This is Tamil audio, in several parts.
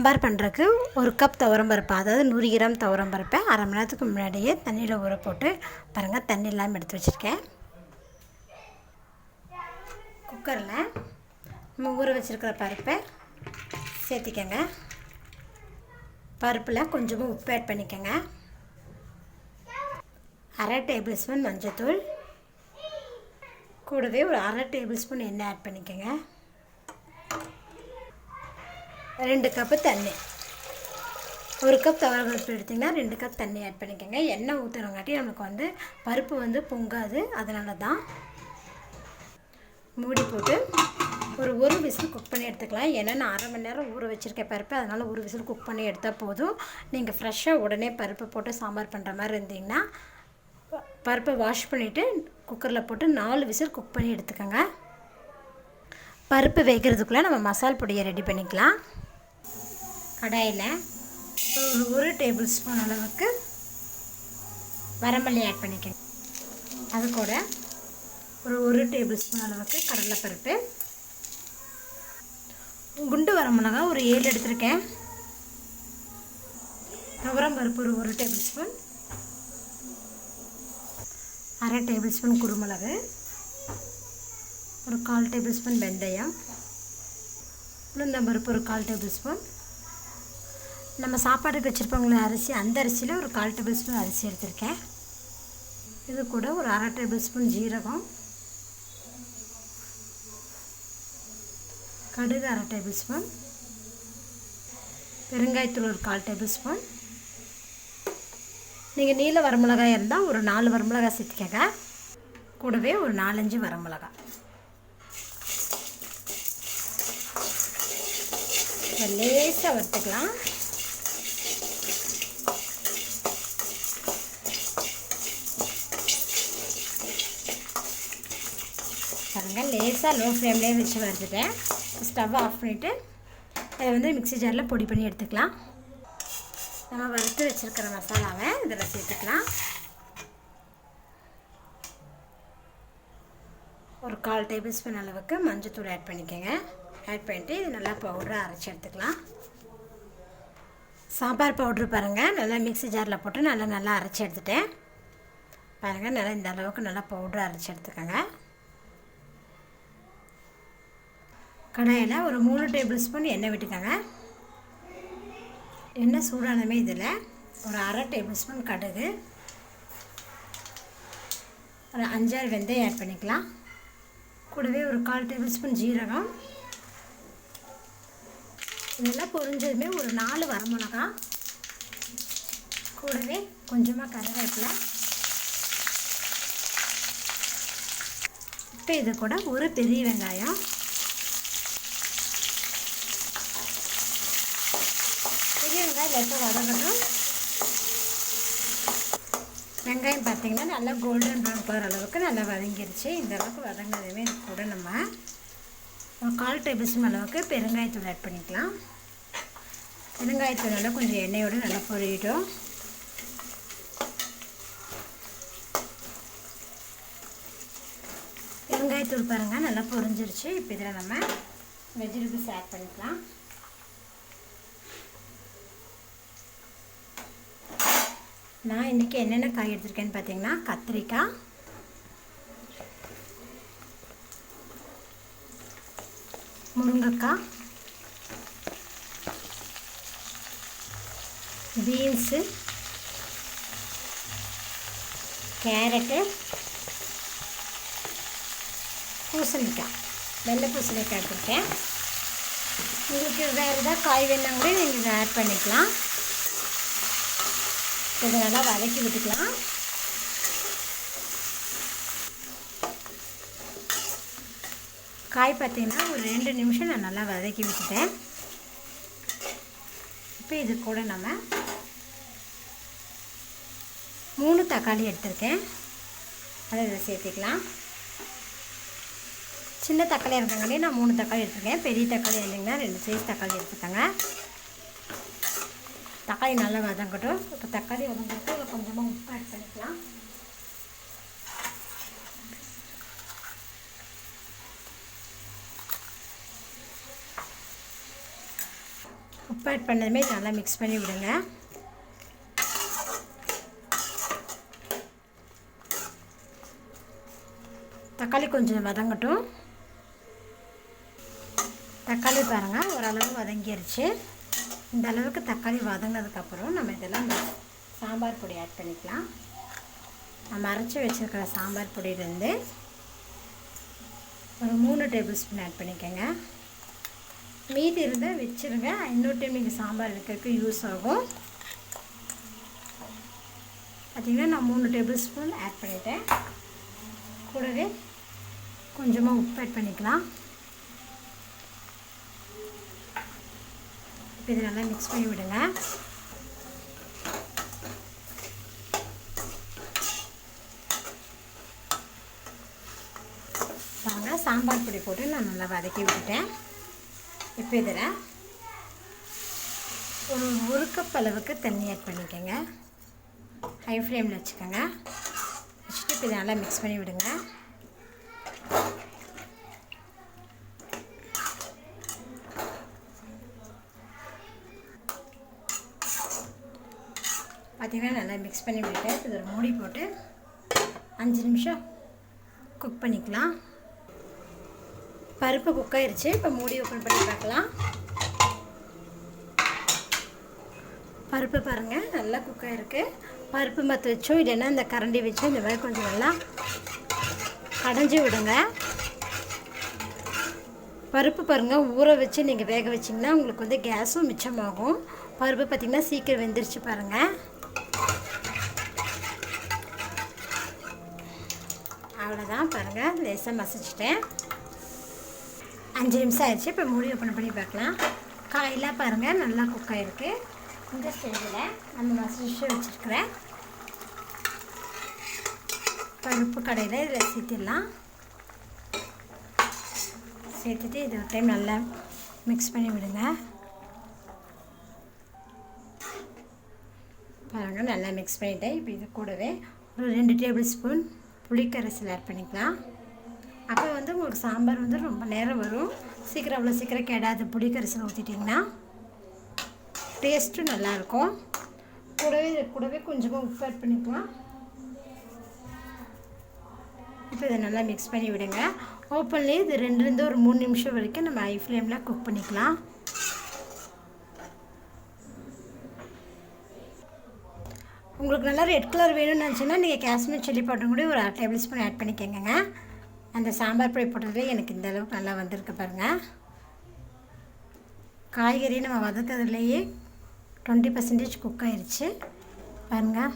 சாம்பார் பண்ணுறதுக்கு 1 கப் துவரம்பருப்பு, அதாவது 100 கிராம் துவரம்பருப்பை அரை மணி நேரத்துக்கு முன்னாடியே தண்ணியில் ஊற போட்டு பாருங்கள், தண்ணி இல்லாமல் எடுத்து வச்சுருக்கேன். குக்கரில் நம்ம ஊற வச்சுருக்கிற பருப்பை சேர்த்திக்கங்க. பருப்பில் கொஞ்சமாக உப்பு ஆட் பண்ணிக்கோங்க. அரை டேபிள் ஸ்பூன் மஞ்சத்தூள், கூடவே ஒரு அரை டேபிள் ஸ்பூன் எண்ணெய் ஆட் பண்ணிக்கோங்க. 2 கப்பு தண்ணி, 1 கப் துவரம்பருப்பு எடுத்திங்கன்னா 2 கப் தண்ணி ஆட் பண்ணிக்கோங்க. எண்ணெய் ஊற்றுறங்காட்டி நமக்கு பருப்பு பொங்காது, அதனால தான். மூடி போட்டு ஒரு விசில் குக் பண்ணி எடுத்துக்கலாம். ஏன்னா நான் அரை மணி நேரம் ஊற வச்சுருக்கேன் பருப்பு, அதனால் ஒரு விசில் குக் பண்ணி எடுத்தால் போதும். நீங்கள் ஃப்ரெஷ்ஷாக உடனே பருப்பு போட்டு சாம்பார் பண்ணுற மாதிரி இருந்தீங்கன்னா பருப்பை வாஷ் பண்ணிவிட்டு குக்கரில் போட்டு 4 விசில் குக் பண்ணி எடுத்துக்கோங்க. பருப்பு வேகிறதுக்குள்ளே நம்ம மசால் பொடியை ரெடி பண்ணிக்கலாம். கடாயில் ஒரு டேபிள் ஸ்பூன் அளவுக்கு வரமல்லி ஆட் பண்ணிக்கோங்க. அது கூட ஒரு டேபிள் ஸ்பூன் அளவுக்கு கடலைப்பருப்பு, குண்டு வரமிளகா ஒரு 7 எடுத்திருக்கேன். துவரம்பருப்பு ஒரு டேபிள் ஸ்பூன், அரை டேபிள் ஸ்பூன் குருமிளகு, ஒரு 1/4 டேபிள் ஸ்பூன் வெந்தயம், உளுந்தம்பருப்பு ஒரு 1/4 டேபிள் ஸ்பூன், நம்ம சாப்பாடுக்கு வச்சுருப்போங்களே அரிசி, அந்த அரிசியில் ஒரு 1/4 டேபிள் ஸ்பூன் அரிசி எடுத்திருக்கேன். இது கூட ஒரு அரை டேபிள் ஸ்பூன் ஜீரகம், கடுகு அரை டேபிள் ஸ்பூன், பெருங்காயத்தூள் ஒரு 1/4 டேபிள் ஸ்பூன். நீங்கள் நீல வரமிளகாய் இருந்தால் ஒரு 4 வரமிளகாய் சேர்த்துக்கங்க. கூடவே ஒரு 4-5 வரமிளகாய். லேசாக வறுத்துக்கலாம். பாருங்கள், லேசாக லோ ஃப்ளேம்லேயே வச்சு வறுத்துட்டேன். ஸ்டவ் ஆஃப் பண்ணிவிட்டு அதை மிக்ஸி ஜாரில் பொடி பண்ணி எடுத்துக்கலாம். நம்ம வறுத்து வச்சுருக்கிற மசாலாவை இதில் சேர்த்துக்கலாம். ஒரு 1/4 டேபிள் ஸ்பூன் அளவுக்கு மஞ்சத்தூள் ஆட் பண்ணிக்கோங்க. ஆட் பண்ணிவிட்டு இது நல்லா பவுடராக அரைச்சி எடுத்துக்கலாம். சாம்பார் பவுட்ரு பாருங்கள், நல்லா மிக்ஸி ஜாரில் போட்டு நல்லா அரைச்சி எடுத்துட்டேன். பாருங்கள், நல்லா இந்த அளவுக்கு நல்லா பவுடராக அரைச்சி எடுத்துக்கோங்க. கடாயில் ஒரு 3 டேபிள் ஸ்பூன் எண்ணெய் விட்டுக்கோங்க. எண்ணெய் சூடானமே இதில் ஒரு அரை டேபிள் ஸ்பூன் கடுகு, ஒரு 5-6 வெந்தயம் ஆட் பண்ணிக்கலாம். கூடவே ஒரு 1/4 டேபிள் ஸ்பூன் ஜீரகம், இதெல்லாம் பொரிஞ்சதுமே ஒரு 4 வரமிளகா, கூடவே கொஞ்சமாக கருவேப்பிலை. இப்போ இது கூட ஒரு பெரிய வெங்காயம், லேசாக வதங்கட்டும். வெங்காயம் பார்த்திங்கன்னா நல்லா கோல்டன் ப்ரௌன் கலர் அளவுக்கு நல்லா வதங்கிருச்சு. இந்த அளவுக்கு வதங்கினதுமே இது கூட நம்ம ஒரு 1/4 டேபிள் ஸ்பூன் அளவுக்கு பெருங்காயத்தூள் ஆட் பண்ணிக்கலாம். பெருங்காயத்தூள் நல்லா கொஞ்சம் எண்ணெயோடு நல்லா பொரியட்டும். பெருங்காயத்தூள் பாருங்கள் நல்லா பொரிஞ்சிருச்சு. இப்போ இதில் நம்ம வெஜிடபிள்ஸ் ஆட் பண்ணிக்கலாம். நான் இன்றைக்கி என்னென்ன காய் எடுத்திருக்கேன்னு பார்த்தீங்கன்னா, கத்திரிக்காய், முருங்கைக்காய், பீன்ஸு, கேரட்டு, பூசணிக்காய், வெள்ளை பூசணிக்காய் எடுத்திருக்கேன். உங்களுக்கு வேறு ஏதாவது காய் வேணுன்னா கூட நீங்கள் இதை ஆட் பண்ணிக்கலாம். இதை நல்லா வதக்கி விட்டுக்கலாம். காய் பார்த்திங்கன்னா ஒரு 2 நிமிஷம் நான் நல்லா வதக்கி விட்டுட்டேன். இப்போ இது கூட நம்ம 3 தக்காளி எடுத்திருக்கேன், அதை இதில் சேர்த்துக்கலாம். சின்ன தக்காளி இருக்காங்களே, நான் 3 தக்காளி எடுத்துருக்கேன். பெரிய தக்காளி இல்லைங்கன்னா 2 சைஸ் தக்காளி எடுத்துக்கோங்க. தக்காளி நல்லா வதங்கட்டும். இப்போ தக்காளி வதங்கிட்டு இதில் கொஞ்சமாக உப்பு ஆட் பண்ணிக்கலாம். உப்பு ஆட் பண்ணதுமே நல்லா மிக்ஸ் பண்ணி விடுங்க. தக்காளி கொஞ்சம் வதங்கட்டும். தக்காளி பாருங்கள் ஓரளவு வதங்கிருச்சு. இந்த அளவுக்கு தக்காளி வதங்கினதுக்கப்புறம் நம்ம இதெல்லாம் சாம்பார் பொடி ஆட் பண்ணிக்கலாம். நம்ம அரைச்சி வச்சுருக்கிற சாம்பார் பொடியிலேருந்து ஒரு 3 டேபிள் ஸ்பூன் ஆட் பண்ணிக்கோங்க. மீதி இருந்தால் வச்சுருங்க, இன்னொரு டைம் நீங்கள் சாம்பார் வைக்கிறதுக்கு யூஸ் ஆகும். பார்த்திங்கன்னா நான் 3 டேபிள் ஸ்பூன் ஆட் பண்ணிட்டேன். கூடவே கொஞ்சமாக உப்பு ஆட் பண்ணிக்கலாம். இப்போ இதை நல்லா மிக்ஸ் பண்ணி விடுங்க. பாருங்க சாம்பார் பொடி போட்டு நான் நல்லா வதக்கி விட்டுட்டேன். இப்போ இதில் ஒரு கப் அளவுக்கு தண்ணி ஆட் பண்ணிக்கோங்க. ஹை ஃப்ளேமில் வச்சுக்கோங்க. வச்சுட்டு இப்போ இதை நல்லா மிக்ஸ் பண்ணி விடுங்க. பார்த்திங்கன்னா நல்லா மிக்ஸ் பண்ணி விட்டு இது ஒரு மூடி போட்டு 5 நிமிஷம் குக் பண்ணிக்கலாம். பருப்பு குக் ஆயிடுச்சு. இப்போ மூடி ஓப்பன் பண்ணி பார்க்கலாம். பருப்பு பாருங்கள் நல்லா குக் ஆகிருக்கு. பருப்பு மற்ற வச்சோ இல்லைன்னா இந்த கரண்டி வச்சோ இந்த மாதிரி கொஞ்சம் நல்லா கடைஞ்சி விடுங்க. பருப்பு பாருங்கள் ஊற வச்சு நீங்கள் வேக வச்சிங்கன்னா உங்களுக்கு வந்து கேஸும் மிச்சமாகும். பருப்பு பார்த்திங்கன்னா சீக்கிரம் வெந்துருச்சு பாருங்கள். அவ்வளோதான் பாருங்கள் லேசாக மசிச்சிட்டேன். 5 நிமிஷம் ஆயிடுச்சு. இப்போ மூடி ஓப்பன் பண்ணி பார்க்கலாம். காயெல்லாம் பாருங்கள் நல்லா குக் ஆகிருக்கு. இந்த ஸ்டேஜில் நம்ம மசிச்சு வச்சுருக்கிற பருப்பு கடையில் இதில் சேர்த்திடலாம். சேர்த்துட்டு இது ஒரு டைம் நல்லா மிக்ஸ் பண்ணி விடுங்க. பாருங்கள் நல்லா மிக்ஸ் பண்ணிவிட்டேன். இப்போ இது கூடவே ஒரு 2 டேபிள் ஸ்பூன் புளிக்கரைசல் ஆட் பண்ணிக்கலாம். அப்போ வந்து உங்களுக்கு சாம்பார் வந்து ரொம்ப நேரம் வரும். சீக்கிரம் அவ்வளோ சீக்கிரம் கெடாது. புளிக்கரைசல் ஊற்றிட்டிங்கன்னா டேஸ்ட்டும் நல்லாயிருக்கும். கூடவே கொஞ்சமாக உப்பு ஆட் பண்ணிக்கலாம். இப்போ இதை நல்லா மிக்ஸ் பண்ணி விடுங்க. ஓப்பன்லேயே இது 2லேருந்து ஒரு 3 நிமிஷம் வரைக்கும் நம்ம ஹை ஃப்ளேமில் குக் பண்ணிக்கலாம். உங்களுக்கு நல்லா ரெட் கலர் வேணும்னு நினச்சிங்கன்னா நீங்கள் காஷ்மீர் சில்லி பவுடர் கூட ஒரு 1/2 டேபிள் ஸ்பூன் ஆட் பண்ணிக்கோங்க. அந்த சாம்பார் பொடி போட்டதுலேயே எனக்கு இந்த அளவுக்கு நல்லா வந்திருக்கு பாருங்கள். காய்கறி நம்ம வதக்கிறதுலேயே 20% குக் ஆயிடுச்சு பாருங்கள்.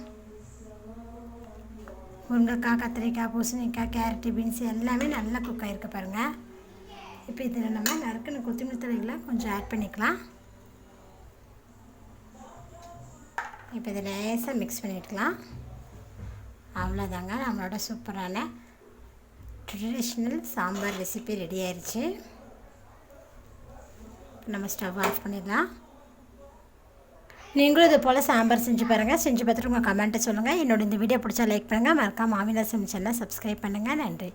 முருங்கைக்காய், கத்திரிக்காய், பூசணிக்காய், கேரட்டு, பீன்ஸ் எல்லாமே நல்லா குக் ஆகிருக்கு பாருங்கள். இப்போ இதில் நம்ம நறுக்குன்னு கொத்தமல்லி தழைகளை கொஞ்சம் ஆட் பண்ணிக்கலாம். இப்போ இதை லேசாக மிக்ஸ் பண்ணிக்கலாம். அவ்வளோதாங்க நம்மளோட சூப்பரான ட்ரெடிஷ்னல் சாம்பார் ரெசிபி ரெடி ஆயிடுச்சு. நம்ம ஸ்டவ் ஆஃப் பண்ணிடலாம். நீங்களும் இது போல் சாம்பார் செஞ்சு பாருங்கள். செஞ்சு பார்த்துட்டு உங்கள் கமெண்ட்டை சொல்லுங்கள். என்னோட இந்த வீடியோ பிடிச்சா லைக் பண்ணுங்கள். மறக்காம மாமிலா சமைச்சலை சப்ஸ்கிரைப் பண்ணுங்கள். நன்றி.